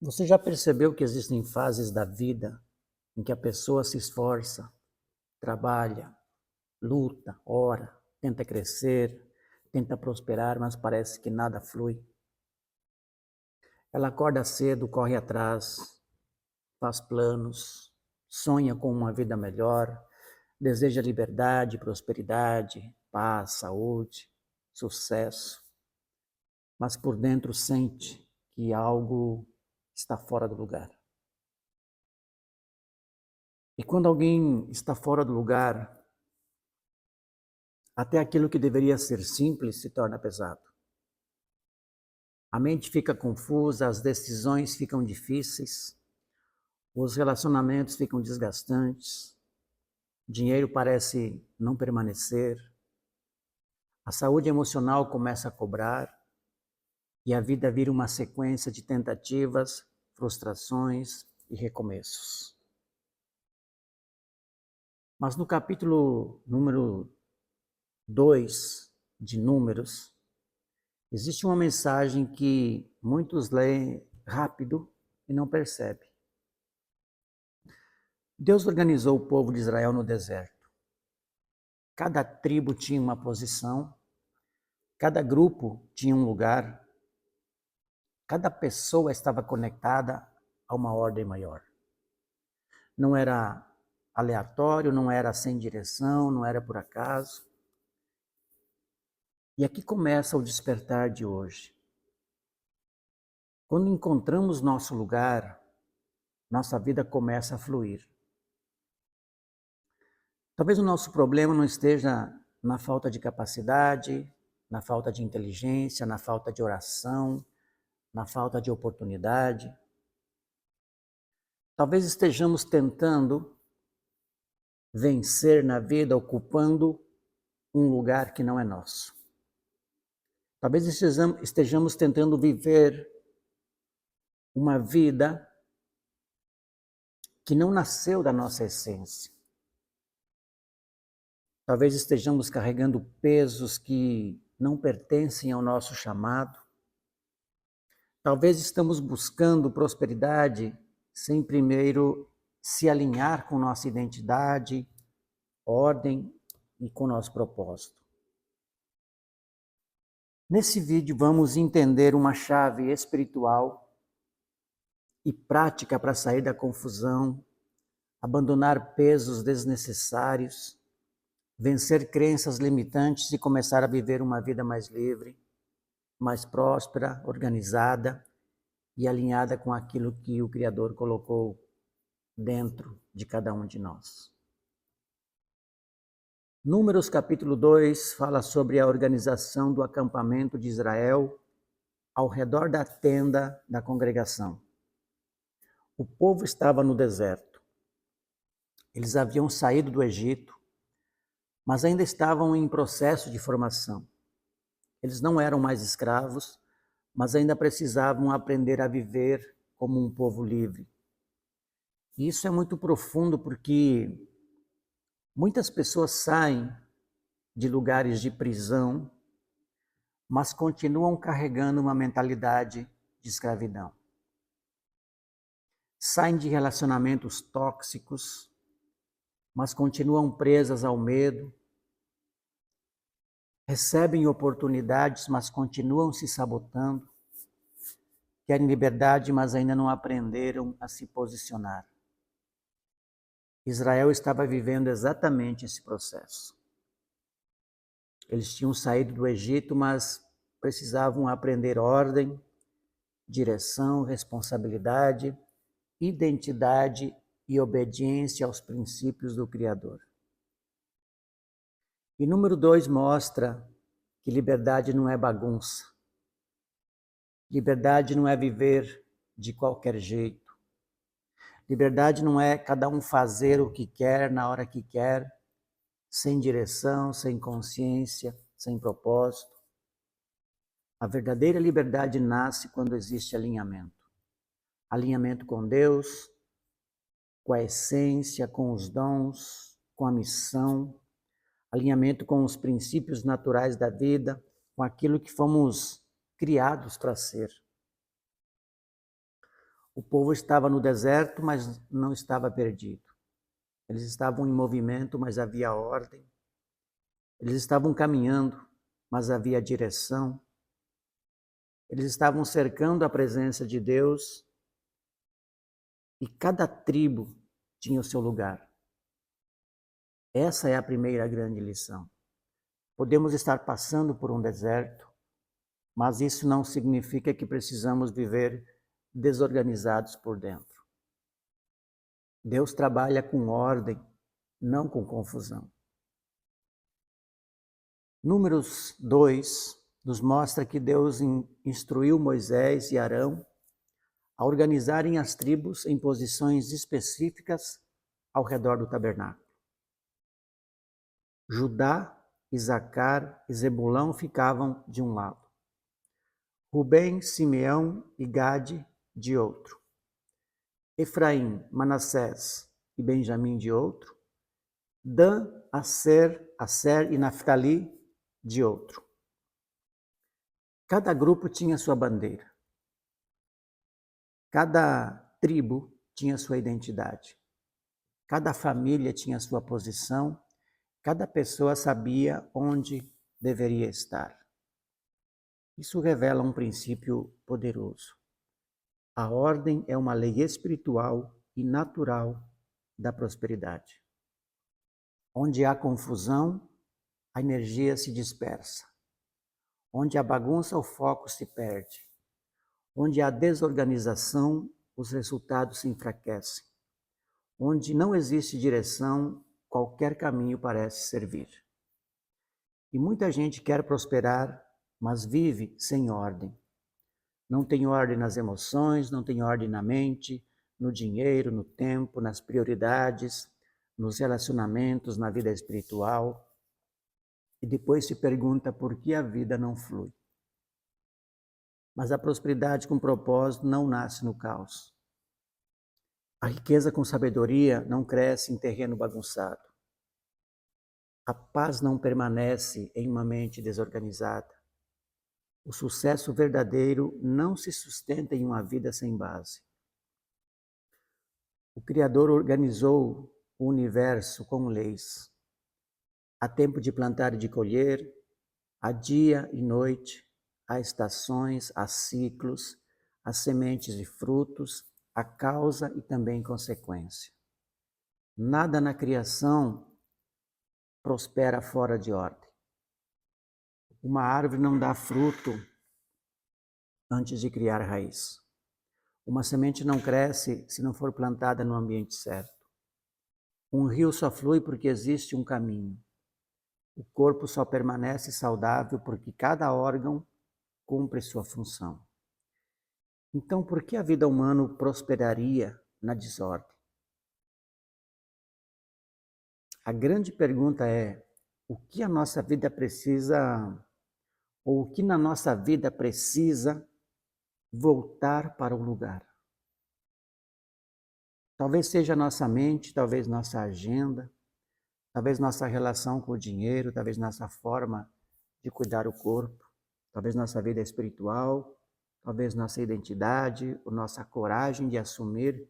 Você já percebeu que existem fases da vida em que a pessoa se esforça, trabalha, luta, ora, tenta crescer, tenta prosperar, mas parece que nada flui? Ela acorda cedo, corre atrás, faz planos, sonha com uma vida melhor, deseja liberdade, prosperidade, paz, saúde, sucesso, mas por dentro sente que algo está fora do lugar. E quando alguém está fora do lugar, até aquilo que deveria ser simples se torna pesado. A mente fica confusa, as decisões ficam difíceis, os relacionamentos ficam desgastantes, o dinheiro parece não permanecer, a saúde emocional começa a cobrar e a vida vira uma sequência de tentativas, frustrações e recomeços. Mas no capítulo número 2 de Números, existe uma mensagem que muitos leem rápido e não percebem. Deus organizou o povo de Israel no deserto. Cada tribo tinha uma posição, cada grupo tinha um lugar, cada pessoa estava conectada a uma ordem maior. Não era aleatório, não era sem direção, não era por acaso. E aqui começa o despertar de hoje. Quando encontramos nosso lugar, nossa vida começa a fluir. Talvez o nosso problema não esteja na falta de capacidade, na falta de inteligência, na falta de oração, na falta de oportunidade. Talvez estejamos tentando vencer na vida ocupando um lugar que não é nosso. Talvez estejamos tentando viver uma vida que não nasceu da nossa essência. Talvez estejamos carregando pesos que não pertencem ao nosso chamado. Talvez estamos buscando prosperidade sem primeiro se alinhar com nossa identidade, ordem e com nosso propósito. Nesse vídeo vamos entender uma chave espiritual e prática para sair da confusão, abandonar pesos desnecessários, vencer crenças limitantes e começar a viver uma vida mais livre, mais próspera, organizada e alinhada com aquilo que o Criador colocou dentro de cada um de nós. Números capítulo 2 fala sobre a organização do acampamento de Israel ao redor da tenda da congregação. O povo estava no deserto. Eles haviam saído do Egito, mas ainda estavam em processo de formação. Eles não eram mais escravos, mas ainda precisavam aprender a viver como um povo livre. E isso é muito profundo porque muitas pessoas saem de lugares de prisão, mas continuam carregando uma mentalidade de escravidão. Saem de relacionamentos tóxicos, mas continuam presas ao medo. Recebem oportunidades, mas continuam se sabotando. Querem liberdade, mas ainda não aprenderam a se posicionar. Israel estava vivendo exatamente esse processo. Eles tinham saído do Egito, mas precisavam aprender ordem, direção, responsabilidade, identidade e obediência aos princípios do Criador. E número 2 mostra que liberdade não é bagunça. Liberdade não é viver de qualquer jeito. Liberdade não é cada um fazer o que quer, na hora que quer, sem direção, sem consciência, sem propósito. A verdadeira liberdade nasce quando existe alinhamento. Alinhamento com Deus, com a essência, com os dons, com a missão, alinhamento com os princípios naturais da vida, com aquilo que fomos criados para ser. O povo estava no deserto, mas não estava perdido. Eles estavam em movimento, mas havia ordem. Eles estavam caminhando, mas havia direção. Eles estavam cercando a presença de Deus e cada tribo tinha o seu lugar. Essa é a primeira grande lição. Podemos estar passando por um deserto, mas isso não significa que precisamos viver desorganizados por dentro. Deus trabalha com ordem, não com confusão. Números 2 nos mostra que Deus instruiu Moisés e Arão a organizarem as tribos em posições específicas ao redor do tabernáculo. Judá, Isacar e Zebulão ficavam de um lado. Rubem, Simeão e Gade de outro. Efraim, Manassés e Benjamim de outro. Dan, Aser e Naftali de outro. Cada grupo tinha sua bandeira. Cada tribo tinha sua identidade. Cada família tinha sua posição. Cada pessoa sabia onde deveria estar. Isso revela um princípio poderoso. A ordem é uma lei espiritual e natural da prosperidade. Onde há confusão, a energia se dispersa. Onde há bagunça, o foco se perde. Onde há desorganização, os resultados se enfraquecem. Onde não existe direção, qualquer caminho parece servir. E muita gente quer prosperar, mas vive sem ordem. Não tem ordem nas emoções, não tem ordem na mente, no dinheiro, no tempo, nas prioridades, nos relacionamentos, na vida espiritual. E depois se pergunta por que a vida não flui. Mas a prosperidade com propósito não nasce no caos. A riqueza com sabedoria não cresce em terreno bagunçado. A paz não permanece em uma mente desorganizada. O sucesso verdadeiro não se sustenta em uma vida sem base. O Criador organizou o universo com leis. Há tempo de plantar e de colher, há dia e noite, há estações, há ciclos, há sementes e frutos, há causa e também consequência. Nada na criação prospera fora de ordem. Uma árvore não dá fruto antes de criar raiz. Uma semente não cresce se não for plantada no ambiente certo. Um rio só flui porque existe um caminho. O corpo só permanece saudável porque cada órgão cumpre sua função. Então, por que a vida humana prosperaria na desordem? A grande pergunta é: o que a nossa vida precisa, ou o que na nossa vida precisa voltar para o lugar? Talvez seja nossa mente, talvez nossa agenda, talvez nossa relação com o dinheiro, talvez nossa forma de cuidar do corpo, talvez nossa vida espiritual, talvez nossa identidade, ou nossa coragem de assumir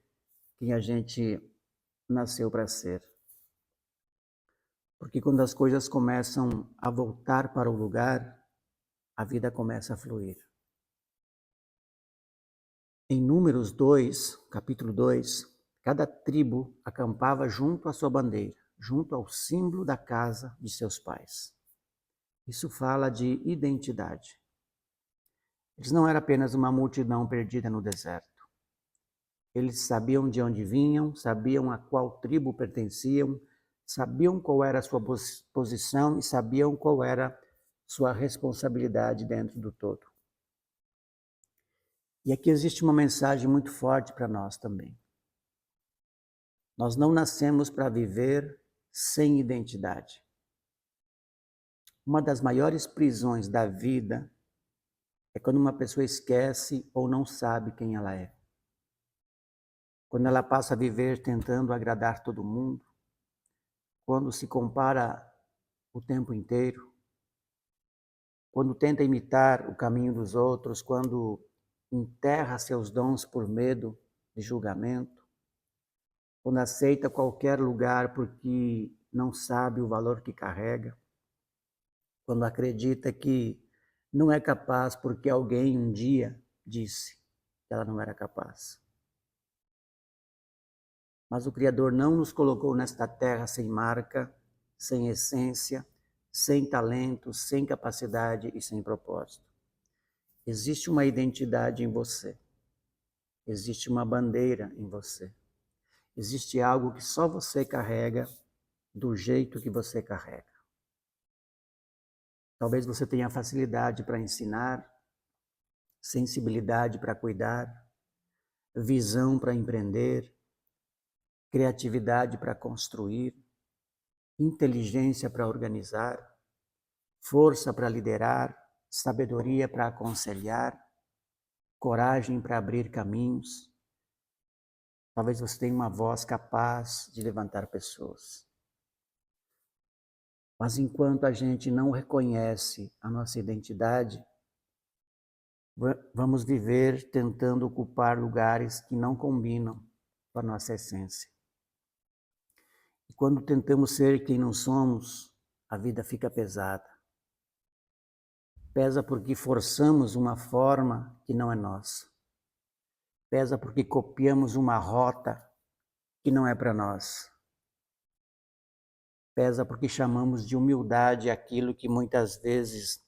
quem a gente nasceu para ser. Porque quando as coisas começam a voltar para o lugar, a vida começa a fluir. Em Números 2, capítulo 2, cada tribo acampava junto à sua bandeira, junto ao símbolo da casa de seus pais. Isso fala de identidade. Eles não eram apenas uma multidão perdida no deserto. Eles sabiam de onde vinham, sabiam a qual tribo pertenciam, sabiam qual era a sua posição e sabiam qual era sua responsabilidade dentro do todo. E aqui existe uma mensagem muito forte para nós também. Nós não nascemos para viver sem identidade. Uma das maiores prisões da vida é quando uma pessoa esquece ou não sabe quem ela é. Quando ela passa a viver tentando agradar todo mundo, quando se compara o tempo inteiro, quando tenta imitar o caminho dos outros, quando enterra seus dons por medo de julgamento, quando aceita qualquer lugar porque não sabe o valor que carrega, quando acredita que não é capaz porque alguém um dia disse que ela não era capaz. Mas o Criador não nos colocou nesta terra sem marca, sem essência, sem talento, sem capacidade e sem propósito. Existe uma identidade em você. Existe uma bandeira em você. Existe algo que só você carrega do jeito que você carrega. Talvez você tenha facilidade para ensinar, sensibilidade para cuidar, visão para empreender, criatividade para construir, inteligência para organizar, força para liderar, sabedoria para aconselhar, coragem para abrir caminhos. Talvez você tenha uma voz capaz de levantar pessoas. Mas enquanto a gente não reconhece a nossa identidade, vamos viver tentando ocupar lugares que não combinam com a nossa essência. E quando tentamos ser quem não somos, a vida fica pesada. Pesa porque forçamos uma forma que não é nossa. Pesa porque copiamos uma rota que não é para nós. Pesa porque chamamos de humildade aquilo que muitas vezes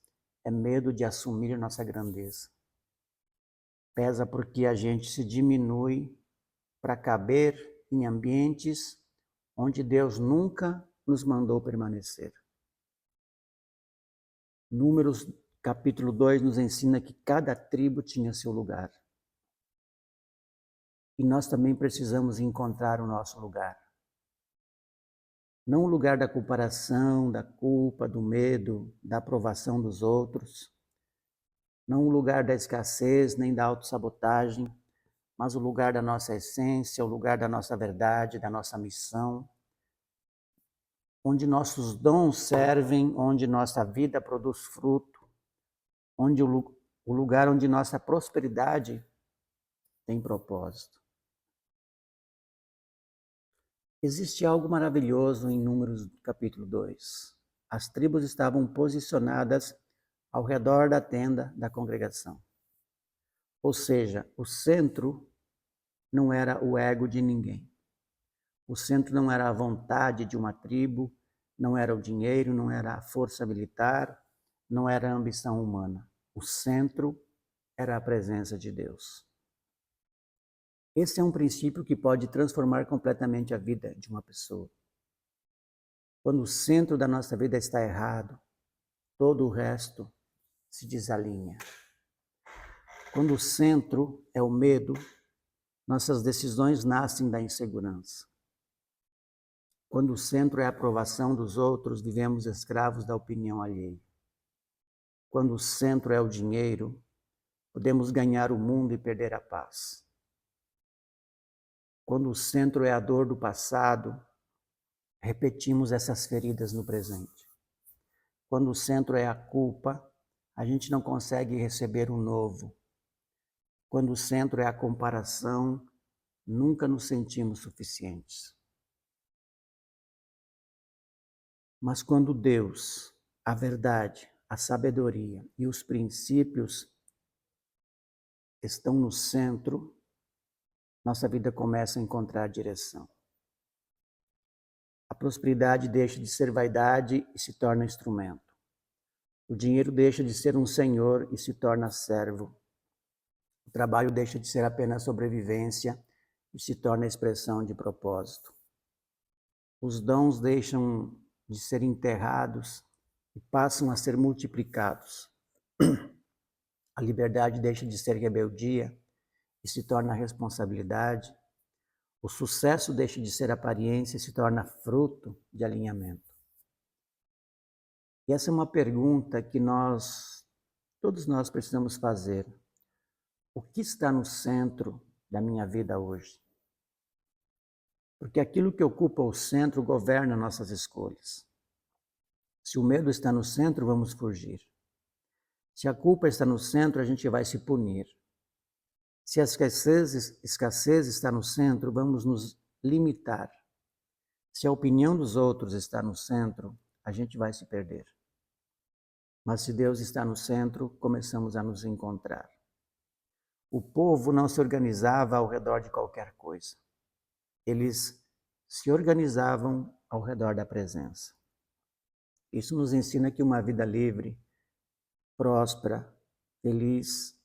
é medo de assumir nossa grandeza. Pesa porque a gente se diminui para caber em ambientes onde Deus nunca nos mandou permanecer. Números capítulo 2 nos ensina que cada tribo tinha seu lugar. E nós também precisamos encontrar o nosso lugar. Não o lugar da comparação, da culpa, do medo, da aprovação dos outros. Não o lugar da escassez, nem da autossabotagem, mas o lugar da nossa essência, o lugar da nossa verdade, da nossa missão, onde nossos dons servem, onde nossa vida produz fruto, onde o lugar onde nossa prosperidade tem propósito. Existe algo maravilhoso em Números capítulo 2. As tribos estavam posicionadas ao redor da tenda da congregação. Ou seja, o centro não era o ego de ninguém. O centro não era a vontade de uma tribo, não era o dinheiro, não era a força militar, não era a ambição humana. O centro era a presença de Deus. Esse é um princípio que pode transformar completamente a vida de uma pessoa. Quando o centro da nossa vida está errado, todo o resto se desalinha. Quando o centro é o medo, nossas decisões nascem da insegurança. Quando o centro é a aprovação dos outros, vivemos escravos da opinião alheia. Quando o centro é o dinheiro, podemos ganhar o mundo e perder a paz. Quando o centro é a dor do passado, repetimos essas feridas no presente. Quando o centro é a culpa, a gente não consegue receber o novo. Quando o centro é a comparação, nunca nos sentimos suficientes. Mas quando Deus, a verdade, a sabedoria e os princípios estão no centro, nossa vida começa a encontrar direção. A prosperidade deixa de ser vaidade e se torna instrumento. O dinheiro deixa de ser um senhor e se torna servo. O trabalho deixa de ser apenas sobrevivência e se torna expressão de propósito. Os dons deixam de ser enterrados e passam a ser multiplicados. A liberdade deixa de ser rebeldia e se torna responsabilidade. O sucesso deixa de ser aparência e se torna fruto de alinhamento. E essa é uma pergunta que todos nós precisamos fazer. O que está no centro da minha vida hoje? Porque aquilo que ocupa o centro governa nossas escolhas. Se o medo está no centro, vamos fugir. Se a culpa está no centro, a gente vai se punir. Se a escassez está no centro, vamos nos limitar. Se a opinião dos outros está no centro, a gente vai se perder. Mas se Deus está no centro, começamos a nos encontrar. O povo não se organizava ao redor de qualquer coisa. Eles se organizavam ao redor da presença. Isso nos ensina que uma vida livre, próspera, feliz,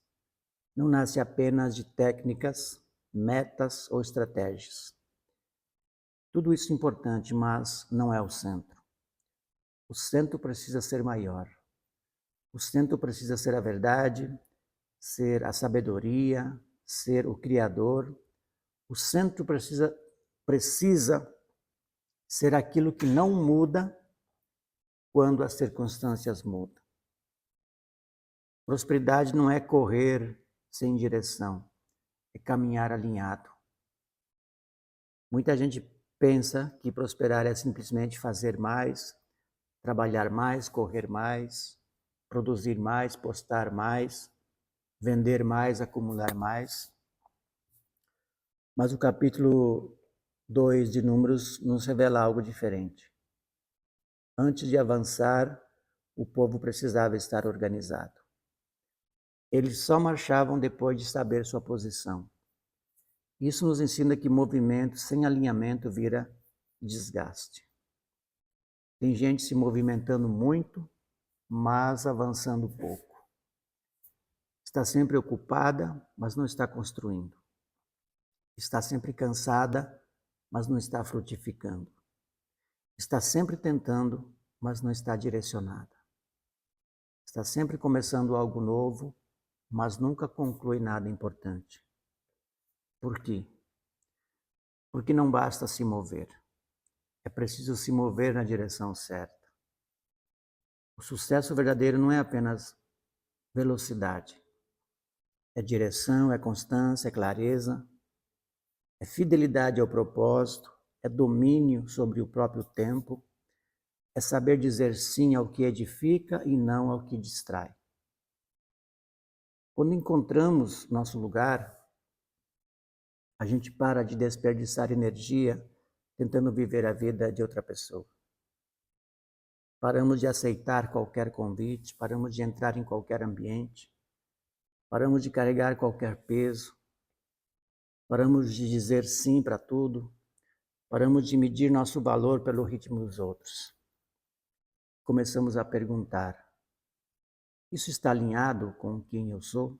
não nasce apenas de técnicas, metas ou estratégias. Tudo isso é importante, mas não é o centro. O centro precisa ser maior. O centro precisa ser a verdade, ser a sabedoria, ser o Criador. O centro precisa ser aquilo que não muda quando as circunstâncias mudam. Prosperidade não é correr sem direção, é caminhar alinhado. Muita gente pensa que prosperar é simplesmente fazer mais, trabalhar mais, correr mais, produzir mais, postar mais, vender mais, acumular mais. Mas o capítulo 2 de Números nos revela algo diferente. Antes de avançar, o povo precisava estar organizado. Eles só marchavam depois de saber sua posição. Isso nos ensina que movimento sem alinhamento vira desgaste. Tem gente se movimentando muito, mas avançando pouco. Está sempre ocupada, mas não está construindo. Está sempre cansada, mas não está frutificando. Está sempre tentando, mas não está direcionada. Está sempre começando algo novo, mas nunca conclui nada importante. Por quê? Porque não basta se mover. É preciso se mover na direção certa. O sucesso verdadeiro não é apenas velocidade. É direção, é constância, é clareza, é fidelidade ao propósito, é domínio sobre o próprio tempo, é saber dizer sim ao que edifica e não ao que distrai. Quando encontramos nosso lugar, a gente para de desperdiçar energia tentando viver a vida de outra pessoa. Paramos de aceitar qualquer convite, paramos de entrar em qualquer ambiente, paramos de carregar qualquer peso, paramos de dizer sim para tudo, paramos de medir nosso valor pelo ritmo dos outros. Começamos a perguntar: isso está alinhado com quem eu sou?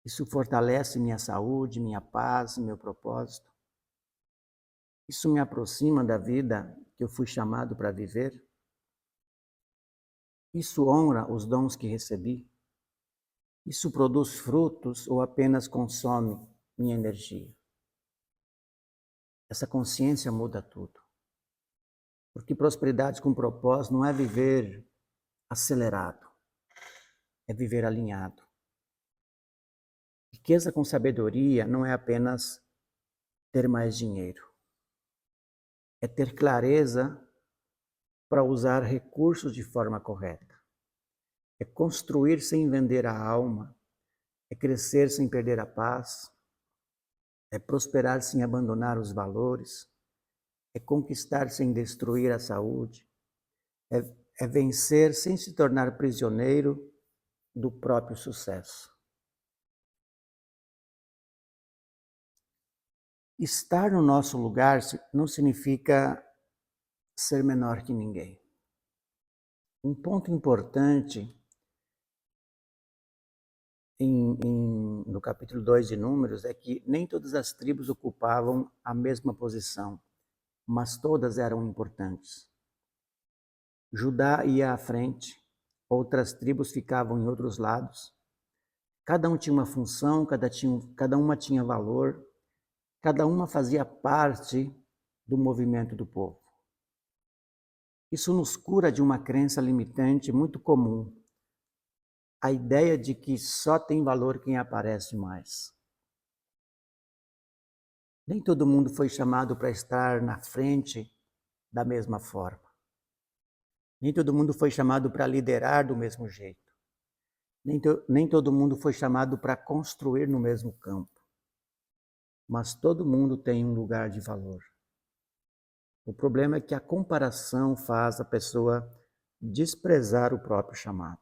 Isso fortalece minha saúde, minha paz, meu propósito? Isso me aproxima da vida que eu fui chamado para viver? Isso honra os dons que recebi? Isso produz frutos ou apenas consome minha energia? Essa consciência muda tudo. Porque prosperidade com propósito não é viver acelerado, é viver alinhado. Riqueza com sabedoria não é apenas ter mais dinheiro. É ter clareza para usar recursos de forma correta. É construir sem vender a alma. É crescer sem perder a paz. É prosperar sem abandonar os valores. É conquistar sem destruir a saúde. É vencer sem se tornar prisioneiro do próprio sucesso. Estar no nosso lugar não significa ser menor que ninguém. Um ponto importante no capítulo 2 de Números é que nem todas as tribos ocupavam a mesma posição, mas todas eram importantes. Judá ia à frente, outras tribos ficavam em outros lados. Cada um tinha uma função, cada uma tinha valor, cada uma fazia parte do movimento do povo. Isso nos cura de uma crença limitante muito comum, a ideia de que só tem valor quem aparece mais. Nem todo mundo foi chamado para estar na frente da mesma forma. Nem todo mundo foi chamado para liderar do mesmo jeito. Nem todo mundo foi chamado para construir no mesmo campo, mas todo mundo tem um lugar de valor. O problema é que a comparação faz a pessoa desprezar o próprio chamado.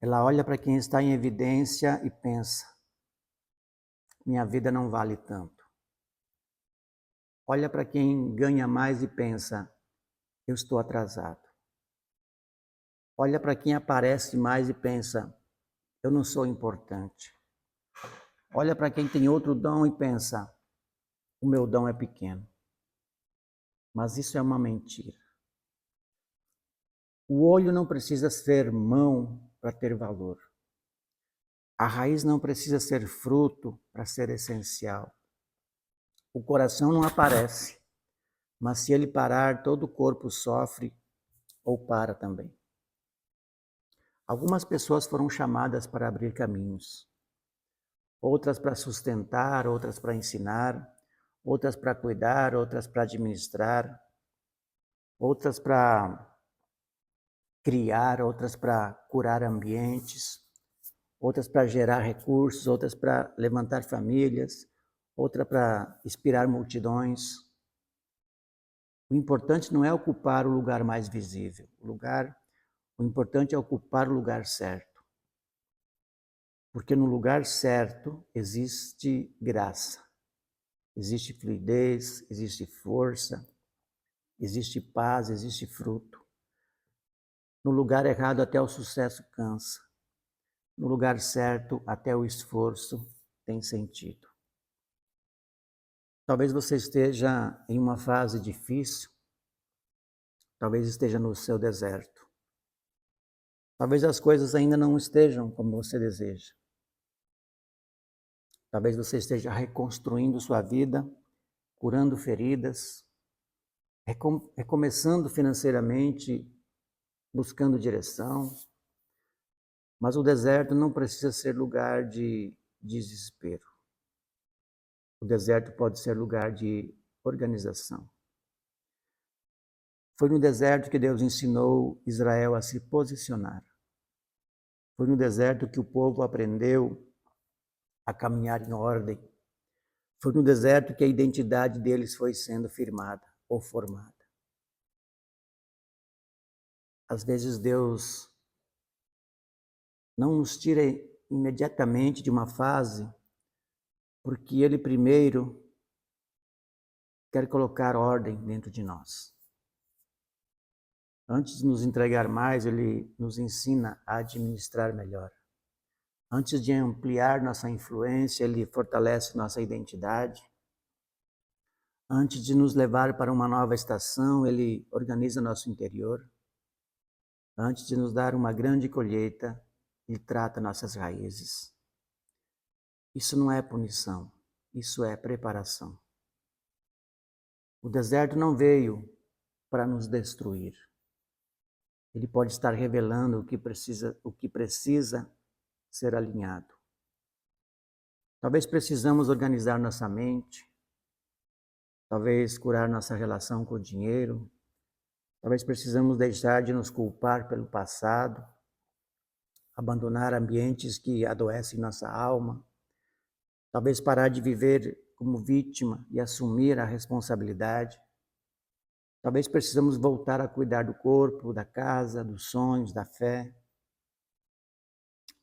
Ela olha para quem está em evidência e pensa: minha vida não vale tanto. Olha para quem ganha mais e pensa: eu estou atrasado. Olha para quem aparece mais e pensa: eu não sou importante. Olha para quem tem outro dom e pensa: o meu dom é pequeno. Mas isso é uma mentira. O olho não precisa ser mão para ter valor. A raiz não precisa ser fruto para ser essencial. O coração não aparece, mas se ele parar, todo o corpo sofre ou para também. Algumas pessoas foram chamadas para abrir caminhos, outras para sustentar, outras para ensinar, outras para cuidar, outras para administrar, outras para criar, outras para curar ambientes, outras para gerar recursos, outras para levantar famílias, outra para inspirar multidões. O importante não é ocupar o lugar mais visível. O importante é ocupar o lugar certo. Porque no lugar certo existe graça, existe fluidez, existe força, existe paz, existe fruto. No lugar errado até o sucesso cansa. No lugar certo até o esforço tem sentido. Talvez você esteja em uma fase difícil, talvez esteja no seu deserto. Talvez as coisas ainda não estejam como você deseja. Talvez você esteja reconstruindo sua vida, curando feridas, recomeçando financeiramente, buscando direção. Mas o deserto não precisa ser lugar de desespero. O deserto pode ser lugar de organização. Foi no deserto que Deus ensinou Israel a se posicionar. Foi no deserto que o povo aprendeu a caminhar em ordem. Foi no deserto que a identidade deles foi sendo firmada ou formada. Às vezes Deus não nos tira imediatamente de uma fase, porque Ele primeiro quer colocar ordem dentro de nós. Antes de nos entregar mais, Ele nos ensina a administrar melhor. Antes de ampliar nossa influência, Ele fortalece nossa identidade. Antes de nos levar para uma nova estação, Ele organiza nosso interior. Antes de nos dar uma grande colheita, Ele trata nossas raízes. Isso não é punição, isso é preparação. O deserto não veio para nos destruir. Ele pode estar revelando o que precisa ser alinhado. Talvez precisamos organizar nossa mente, talvez curar nossa relação com o dinheiro, talvez precisamos deixar de nos culpar pelo passado, abandonar ambientes que adoecem nossa alma, talvez parar de viver como vítima e assumir a responsabilidade. Talvez precisamos voltar a cuidar do corpo, da casa, dos sonhos, da fé,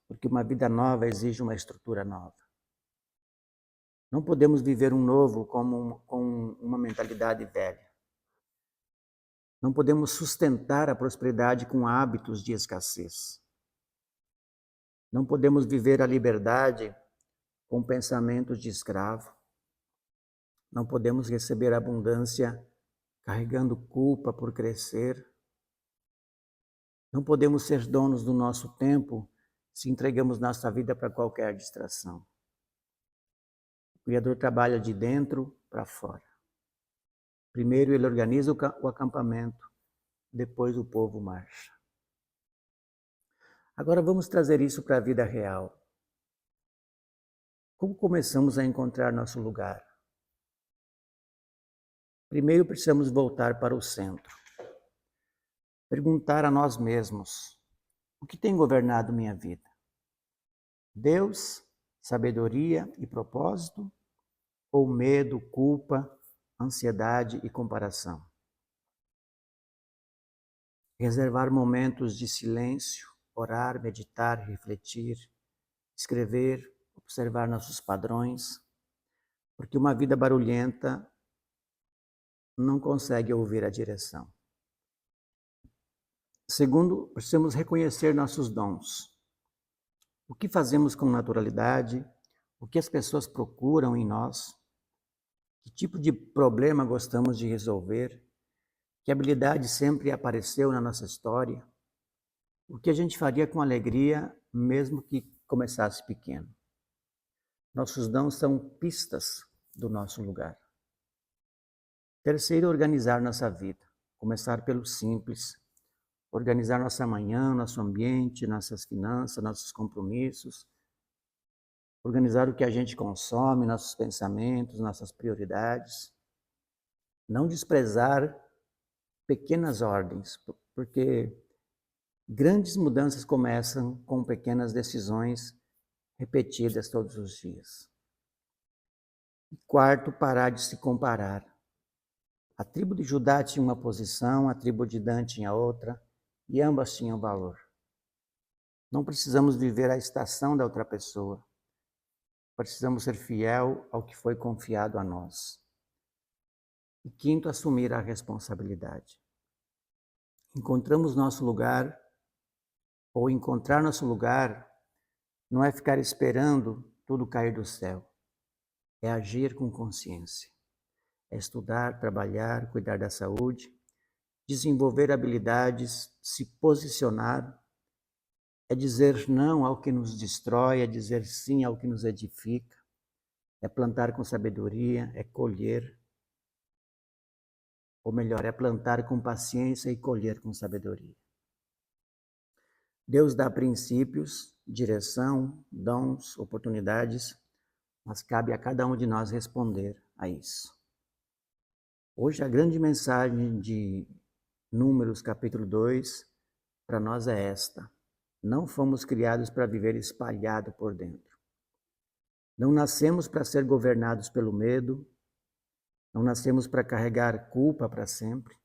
porque uma vida nova exige uma estrutura nova. Não podemos viver um novo com uma mentalidade velha. Não podemos sustentar a prosperidade com hábitos de escassez. Não podemos viver a liberdade com pensamentos de escravo. Não podemos receber abundância carregando culpa por crescer. Não podemos ser donos do nosso tempo se entregamos nossa vida para qualquer distração. O Criador trabalha de dentro para fora. Primeiro ele organiza o acampamento, depois o povo marcha. Agora vamos trazer isso para a vida real. Como começamos a encontrar nosso lugar? Primeiro precisamos voltar para o centro. Perguntar a nós mesmos: O que tem governado minha vida? Deus, sabedoria e propósito? Ou medo, culpa, ansiedade e comparação? Reservar momentos de silêncio, orar, meditar, refletir, escrever, observar nossos padrões, porque uma vida barulhenta não consegue ouvir a direção. Segundo, precisamos reconhecer nossos dons. O que fazemos com naturalidade? O que as pessoas procuram em nós? Que tipo de problema gostamos de resolver? Que habilidade sempre apareceu na nossa história? O que a gente faria com alegria, mesmo que começasse pequeno? Nossos dons são pistas do nosso lugar. Terceiro, organizar nossa vida. Começar pelo simples. Organizar nossa manhã, nosso ambiente, nossas finanças, nossos compromissos. Organizar o que a gente consome, nossos pensamentos, nossas prioridades. Não desprezar pequenas ordens, porque grandes mudanças começam com pequenas decisões repetidas todos os dias. E quarto, parar de se comparar. A tribo de Judá tinha uma posição, a tribo de Dan tinha outra, e ambas tinham valor. Não precisamos viver a estação da outra pessoa. Precisamos ser fiel ao que foi confiado a nós. E quinto, assumir a responsabilidade. Encontramos nosso lugar, ou encontrar nosso lugar, não é ficar esperando tudo cair do céu. É agir com consciência. É estudar, trabalhar, cuidar da saúde, desenvolver habilidades, se posicionar. É dizer não ao que nos destrói, é dizer sim ao que nos edifica. É plantar com sabedoria, é colher. Ou melhor, é plantar com paciência e colher com sabedoria. Deus dá princípios, direção, dons, oportunidades, mas cabe a cada um de nós responder a isso. Hoje a grande mensagem de Números capítulo 2 para nós é esta: não fomos criados para viver espalhado por dentro. Não nascemos para ser governados pelo medo, não nascemos para carregar culpa para sempre,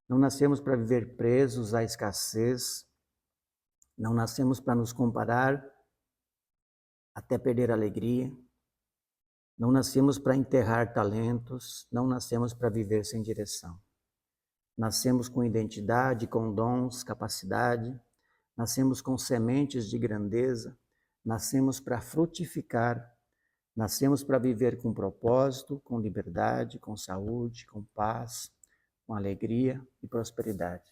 não nascemos para viver presos à escassez, não nascemos para nos comparar até perder a alegria, não nascemos para enterrar talentos, não nascemos para viver sem direção. Nascemos com identidade, com dons, capacidade, nascemos com sementes de grandeza, nascemos para frutificar, nascemos para viver com propósito, com liberdade, com saúde, com paz, com alegria e prosperidade.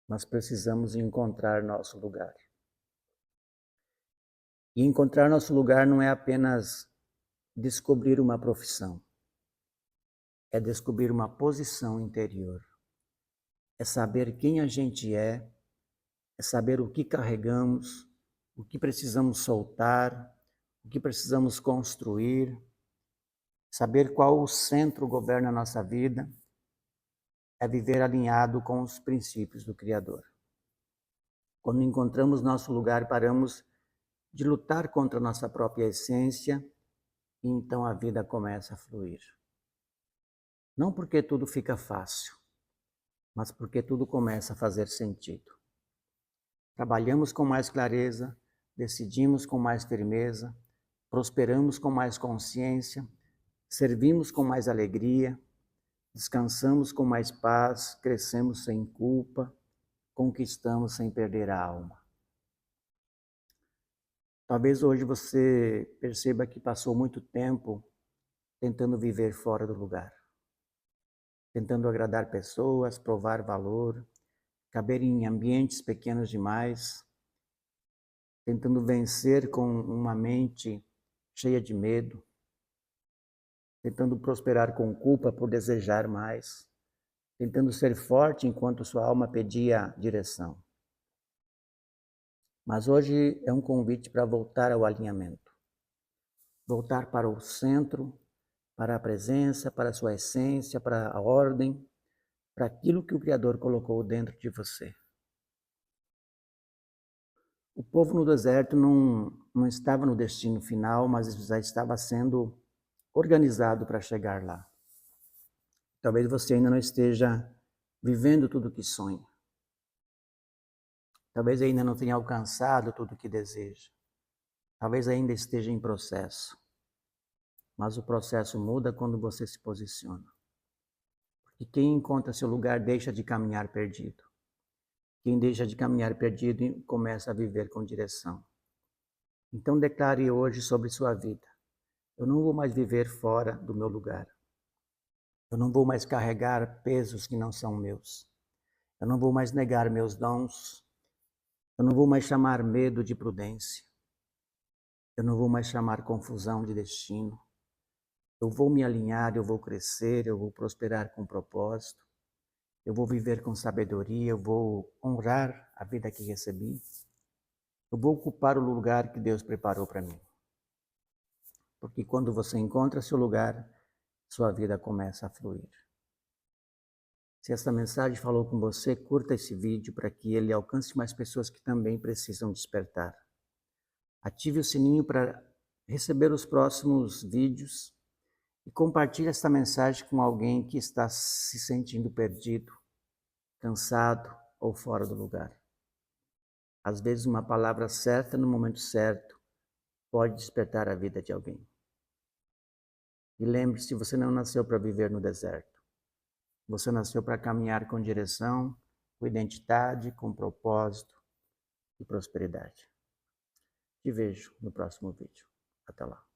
Nós precisamos encontrar nosso lugar. E encontrar nosso lugar não é apenas descobrir uma profissão, é descobrir uma posição interior. É saber quem a gente é saber o que carregamos, o que precisamos soltar, o que precisamos construir, saber qual o centro governa a nossa vida, é viver alinhado com os princípios do Criador. Quando encontramos nosso lugar, paramos de lutar contra a nossa própria essência e então a vida começa a fluir. Não porque tudo fica fácil, mas porque tudo começa a fazer sentido. Trabalhamos com mais clareza, decidimos com mais firmeza, prosperamos com mais consciência, servimos com mais alegria, descansamos com mais paz, crescemos sem culpa, conquistamos sem perder a alma. Talvez hoje você perceba que passou muito tempo tentando viver fora do lugar, tentando agradar pessoas, provar valor, caber em ambientes pequenos demais, tentando vencer com uma mente cheia de medo, tentando prosperar com culpa por desejar mais, tentando ser forte enquanto sua alma pedia direção. Mas hoje é um convite para voltar ao alinhamento, voltar para o centro, para a presença, para a sua essência, para a ordem, para aquilo que o Criador colocou dentro de você. O povo no deserto não estava no destino final, mas já estava sendo organizado para chegar lá. Talvez você ainda não esteja vivendo tudo o que sonha. Talvez ainda não tenha alcançado tudo o que deseja. Talvez ainda esteja em processo. Mas o processo muda quando você se posiciona. Porque quem encontra seu lugar deixa de caminhar perdido. Quem deixa de caminhar perdido começa a viver com direção. Então declare hoje sobre sua vida: eu não vou mais viver fora do meu lugar. Eu não vou mais carregar pesos que não são meus. Eu não vou mais negar meus dons. Eu não vou mais chamar medo de prudência. Eu não vou mais chamar confusão de destino. Eu vou me alinhar, eu vou crescer, eu vou prosperar com propósito. Eu vou viver com sabedoria, eu vou honrar a vida que recebi. Eu vou ocupar o lugar que Deus preparou para mim. Porque quando você encontra seu lugar, sua vida começa a fluir. Se essa mensagem falou com você, curta esse vídeo para que ele alcance mais pessoas que também precisam despertar. Ative o sininho para receber os próximos vídeos e compartilhe esta mensagem com alguém que está se sentindo perdido, cansado ou fora do lugar. Às vezes uma palavra certa no momento certo pode despertar a vida de alguém. E lembre-se, você não nasceu para viver no deserto. Você nasceu para caminhar com direção, com identidade, com propósito e prosperidade. Te vejo no próximo vídeo. Até lá.